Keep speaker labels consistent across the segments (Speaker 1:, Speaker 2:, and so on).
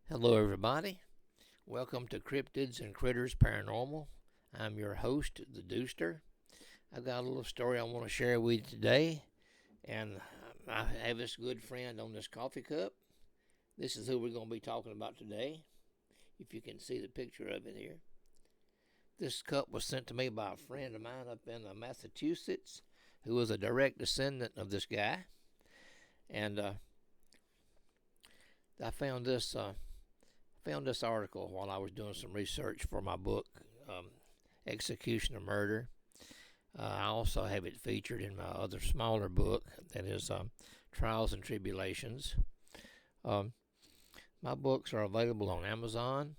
Speaker 1: Hello, everybody. Welcome to Cryptids and Critters Paranormal. I'm your host, the Dooster. I've got a little story I want to share with you today, and I have this good friend on this coffee cup. This is who we're going to be talking about today, if you can see the picture of it here. This cup was sent to me by a friend of mine up in Massachusetts, who was a direct descendant of this guy, and I found this article while I was doing some research for my book, Execution of Murder. I also have it featured in my other smaller book that is Trials and Tribulations. My books are available on Amazon.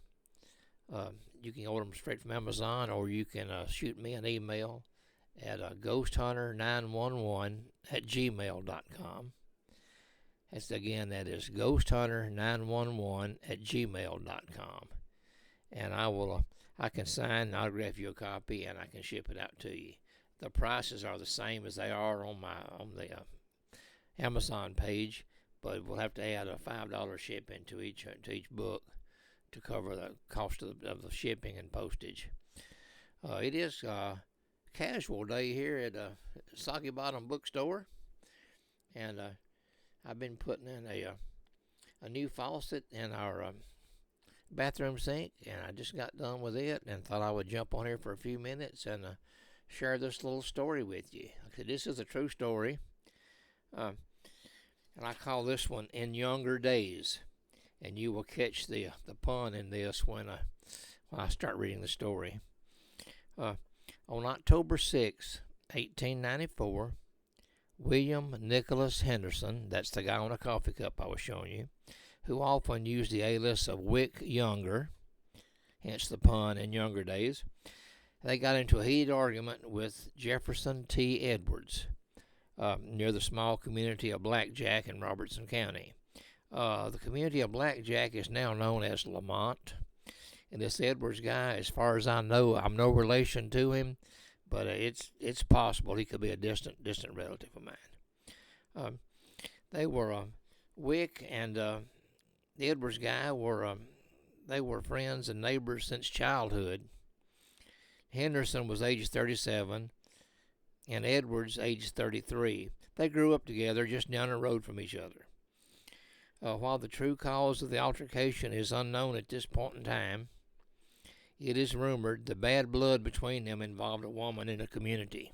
Speaker 1: You can order them straight from Amazon, or you can shoot me an email at ghosthunter911@gmail.com. That is ghosthunter911@gmail.com. And I can sign and autograph you a copy, and I can ship it out to you. The prices are the same as they are on the Amazon page, but we'll have to add a $5 shipping to each book to cover the cost of the shipping and postage. It is a casual day here at Soggy Bottom Bookstore, and I've been putting in a new faucet in our bathroom sink, and I just got done with it and thought I would jump on here for a few minutes and share this little story with you. This is a true story, and I call this one In Younger Days, and you will catch the pun in this when I start reading the story. On October 6, 1894, William Nicholas Henderson, that's the guy on the coffee cup I was showing you, who often used the alias of Wick Younger, hence the pun In Younger Days, they got into a heated argument with Jefferson T. Edwards near the small community of Blackjack in Robertson County. The community of Blackjack is now known as Lamont, and this Edwards guy, as far as I know, I'm no relation to him, but it's possible he could be a distant relative of mine. They were Wick and the Edwards guy they were friends and neighbors since childhood. Henderson was age 37, and Edwards age 33. They grew up together just down the road from each other. While the true cause of the altercation is unknown at this point in time, it is rumored the bad blood between them involved a woman in the community.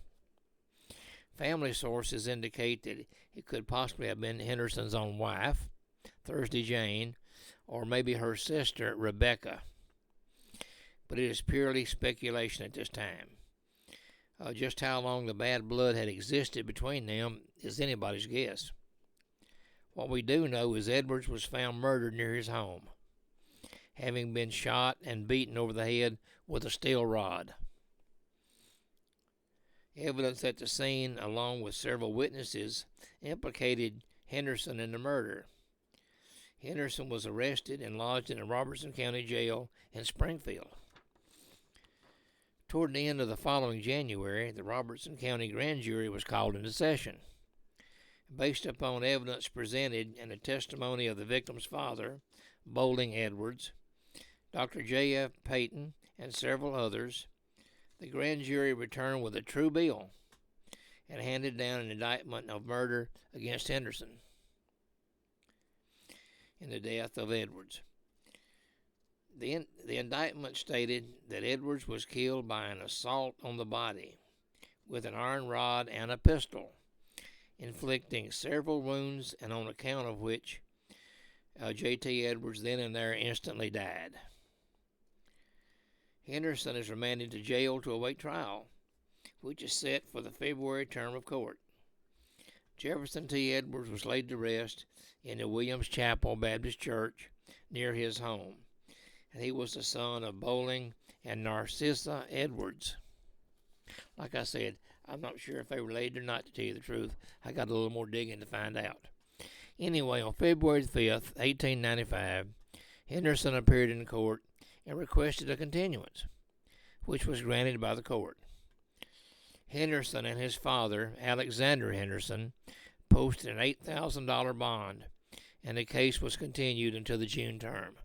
Speaker 1: Family sources indicate that it could possibly have been Henderson's own wife, Thursday Jane, or maybe her sister, Rebecca. But it is purely speculation at this time. Just how long the bad blood had existed between them is anybody's guess. What we do know is Edwards was found murdered near his home, having been shot and beaten over the head with a steel rod. Evidence at the scene, along with several witnesses, implicated Henderson in the murder. Henderson was arrested and lodged in the Robertson County Jail in Springfield. Toward the end of the following January, the Robertson County Grand Jury was called into session. Based upon evidence presented and the testimony of the victim's father, Bowling Edwards, Dr. J.F. Payton, and several others, the grand jury returned with a true bill and handed down an indictment of murder against Henderson in the death of Edwards. The indictment stated that Edwards was killed by an assault on the body with an iron rod and a pistol, inflicting several wounds, and on account of which J.T. Edwards then and there instantly died. Henderson is remanded to jail to await trial, which is set for the February term of court. Jefferson T. Edwards was laid to rest in the Williams Chapel Baptist Church near his home, and he was the son of Bowling and Narcissa Edwards. Like I said, I'm not sure if they were related or not, to tell you the truth. I got a little more digging to find out. Anyway, on February 5th, 1895, Henderson appeared in court and requested a continuance, which was granted by the court. Henderson and his father, Alexander Henderson, posted an $8,000 bond, and the case was continued until the June term.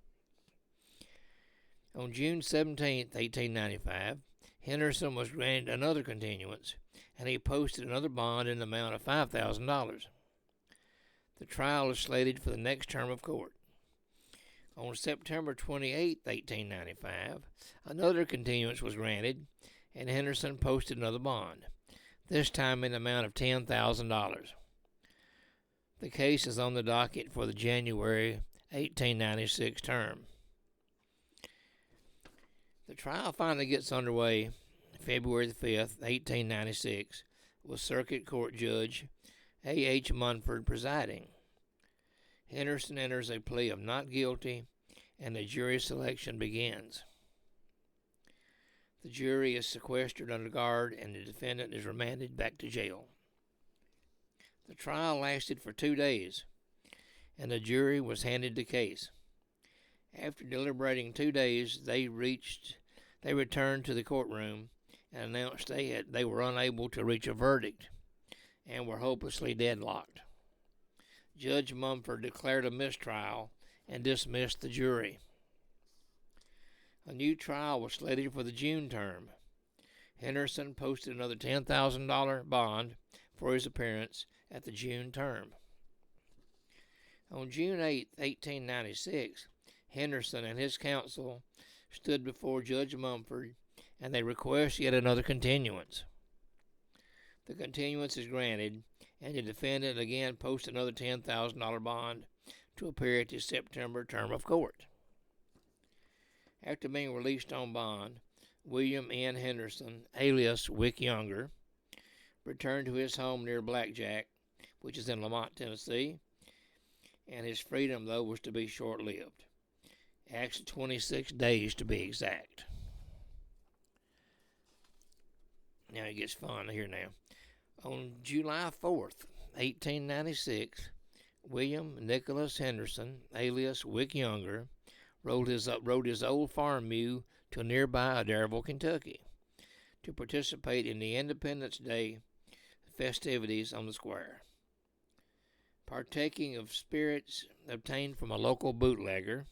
Speaker 1: On June 17, 1895, Henderson was granted another continuance, and he posted another bond in the amount of $5,000. The trial is slated for the next term of court. On September 28, 1895, another continuance was granted, and Henderson posted another bond, this time in the amount of $10,000. The case is on the docket for the January 1896 term. The trial finally gets underway February the 5th, 1896, with Circuit Court Judge A.H. Munford presiding. Henderson enters a plea of not guilty, and the jury selection begins. The jury is sequestered under guard, and the defendant is remanded back to jail. The trial lasted for 2 days, and the jury was handed the case. After deliberating 2 days, they returned to the courtroom and announced they were unable to reach a verdict and were hopelessly deadlocked. Judge Mumford declared a mistrial and dismissed the jury. A new trial was slated for the June term. Henderson posted another $10,000 bond for his appearance at the June term. On June 8, 1896, Henderson and his counsel stood before Judge Mumford, and they request yet another continuance. The continuance is granted, and the defendant again posts another $10,000 bond to appear at the September term of court. After being released on bond, William N. Henderson, alias Wick Younger, returned to his home near Blackjack, which is in Lamont, Tennessee, and his freedom, though, was to be short-lived. Actually 26 days to be exact. Now it gets fun here now. On July 4th, 1896, William Nicholas Henderson, alias Wick Younger, rode his old farm mule to nearby Adairville, Kentucky, to participate in the Independence Day festivities on the square. Partaking of spirits obtained from a local bootlegger,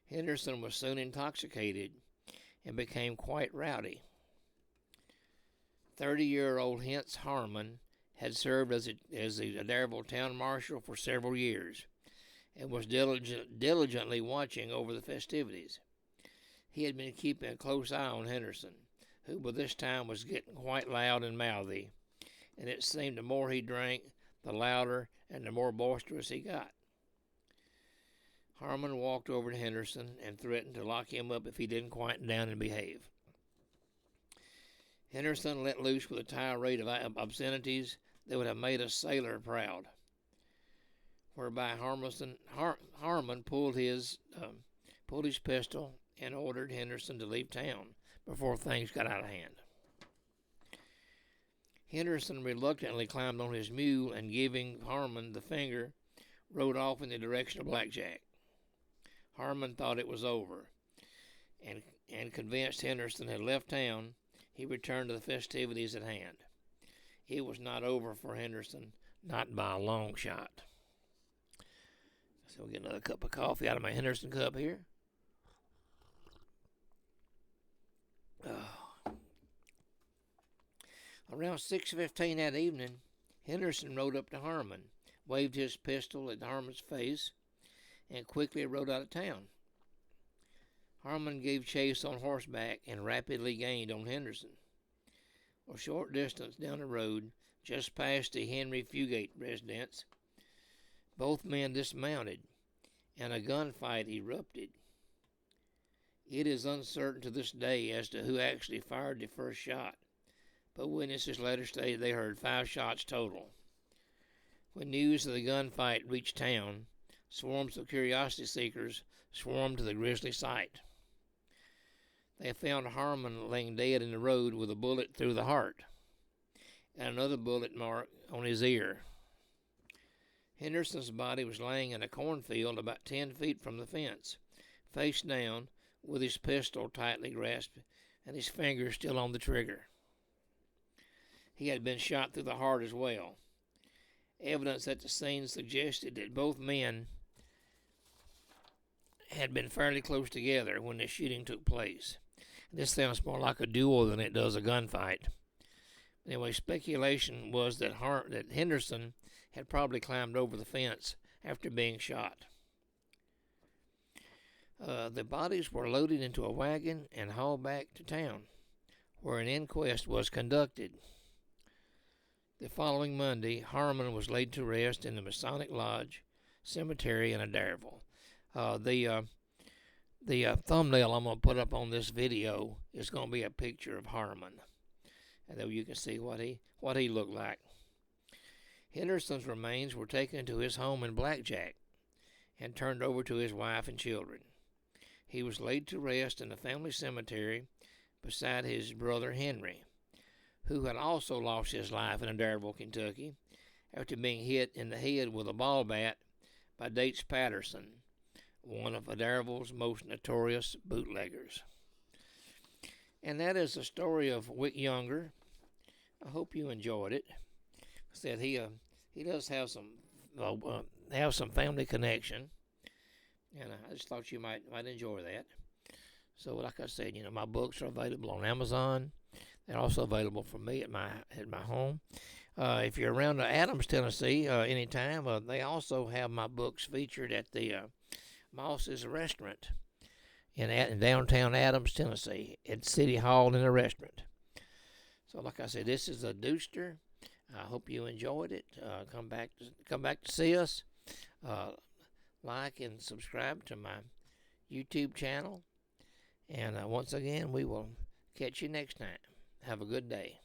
Speaker 1: Henderson was soon intoxicated and became quite rowdy. 30-year-old Hence Harmon had served as the Adairville town marshal for several years and was diligently watching over the festivities. He had been keeping a close eye on Henderson, who by this time was getting quite loud and mouthy, and it seemed the more he drank, the louder and the more boisterous he got. Harmon walked over to Henderson and threatened to lock him up if he didn't quiet down and behave. Henderson let loose with a tirade of obscenities that would have made a sailor proud, whereby Harmon pulled his pistol and ordered Henderson to leave town before things got out of hand. Henderson reluctantly climbed on his mule and, giving Harmon the finger, rode off in the direction of Blackjack. Harmon thought it was over, and convinced Henderson had left town, he returned to the festivities at hand. It was not over for Henderson, not by a long shot. So we'll get another cup of coffee out of my Henderson cup here. Around 6:15 that evening, Henderson rode up to Harmon, waved his pistol at Harmon's face, and quickly rode out of town. Harmon gave chase on horseback and rapidly gained on Henderson. A short distance down the road, just past the Henry Fugate residence, both men dismounted, and a gunfight erupted. It is uncertain to this day as to who actually fired the first shot, but witnesses later stated they heard 5 shots total. When news of the gunfight reached town, swarms of curiosity seekers swarmed to the grisly sight. They found Harmon laying dead in the road with a bullet through the heart and another bullet mark on his ear. Henderson's body was laying in a cornfield about 10 feet from the fence, face down, with his pistol tightly grasped and his fingers still on the trigger. He had been shot through the heart as well. Evidence at the scene suggested that both men had been fairly close together when the shooting took place. This sounds more like a duel than it does a gunfight. Anyway, speculation was that Henderson had probably climbed over the fence after being shot. The bodies were loaded into a wagon and hauled back to town, where an inquest was conducted. The following Monday, Harmon was laid to rest in the Masonic Lodge Cemetery in Adairville. The thumbnail I'm going to put up on this video is going to be a picture of Harmon, and then you can see what he looked like. Henderson's remains were taken to his home in Blackjack and turned over to his wife and children. He was laid to rest in the family cemetery beside his brother Henry, who had also lost his life in Adairville, Kentucky, after being hit in the head with a ball bat by Dates Patterson, one of Adairville's most notorious bootleggers. And that is the story of Wick Younger. I hope you enjoyed it. Said he does have some family connection, and I just thought you might enjoy that. So, like I said, my books are available on Amazon. They're also available for me at my home. If you're around Adams, Tennessee, anytime, they also have my books featured at the Moss's Restaurant in downtown Adams, Tennessee, at City Hall in a restaurant. So, like I said, this is a Dooster. I hope you enjoyed it. Come back to see us. Like and subscribe to my YouTube channel. And once again, we will catch you next time. Have a good day.